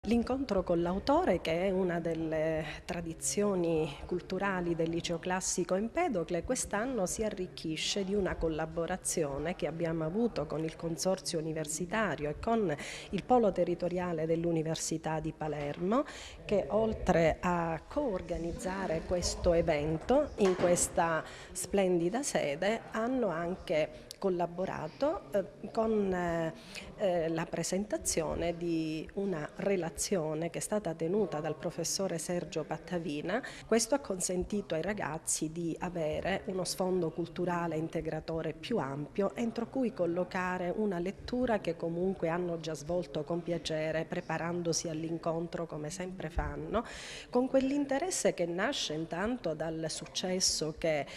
L'incontro con l'autore, che è una delle tradizioni culturali del Liceo Classico Empedocle, quest'anno si arricchisce di una collaborazione che abbiamo avuto con il Consorzio Universitario e con il Polo Territoriale dell'Università di Palermo, che oltre a coorganizzare questo evento in questa splendida sede hanno anche collaborato con la presentazione di una relazione che è stata tenuta dal professore Sergio Pattavina. Questo ha consentito ai ragazzi di avere uno sfondo culturale integratore più ampio, entro cui collocare una lettura che comunque hanno già svolto con piacere, preparandosi all'incontro come sempre fanno, con quell'interesse che nasce intanto dal successo che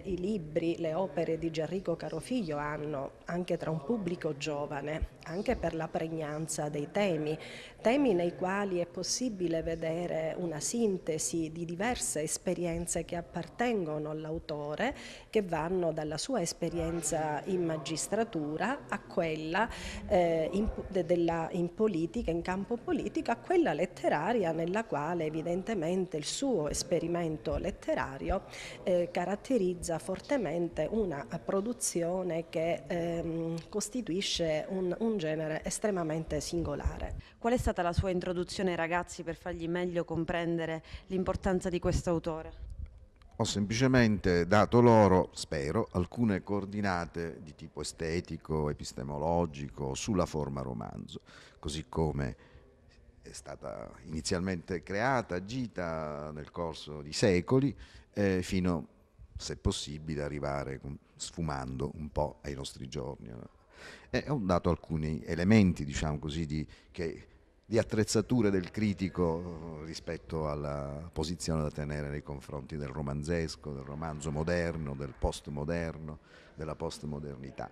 i libri, le opere di Gianrico Carofiglio hanno anche tra un pubblico giovane, anche per la pregnanza dei temi nei quali è possibile vedere una sintesi di diverse esperienze che appartengono all'autore, che vanno dalla sua esperienza in magistratura a quella in politica, in campo politico, a quella letteraria, nella quale evidentemente il suo esperimento letterario caratterizza fortemente una produzione che costituisce un genere estremamente singolare. Qual è stata la sua introduzione ai ragazzi per fargli meglio comprendere l'importanza di questo autore? Ho semplicemente dato loro, spero, alcune coordinate di tipo estetico, epistemologico sulla forma romanzo, così come è stata inizialmente creata, agita nel corso di secoli, fino, se possibile, arrivare sfumando un po' ai nostri giorni. E ho dato alcuni elementi, diciamo così, di attrezzature del critico rispetto alla posizione da tenere nei confronti del romanzesco, del romanzo moderno, del postmoderno, della postmodernità.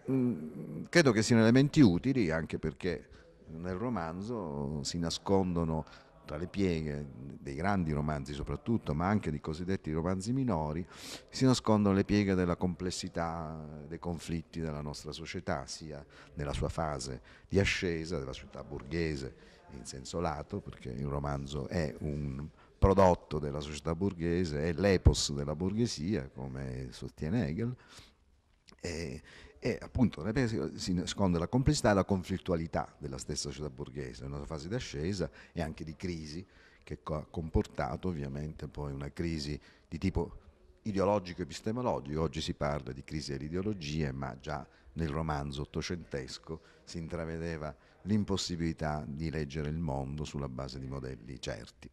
Credo che siano elementi utili, anche perché nel romanzo si nascondono tra le pieghe dei grandi romanzi soprattutto, ma anche di cosiddetti romanzi minori, si nascondono le pieghe della complessità dei conflitti della nostra società, sia nella sua fase di ascesa della società borghese in senso lato, perché il romanzo è un prodotto della società borghese, è l'epos della borghesia, come sostiene Hegel, e appunto si nasconde la complessità e la conflittualità della stessa società borghese, una fase di ascesa e anche di crisi che ha comportato ovviamente poi una crisi di tipo ideologico epistemologico. Oggi si parla di crisi delle ideologie, ma già nel romanzo ottocentesco si intravedeva l'impossibilità di leggere il mondo sulla base di modelli certi.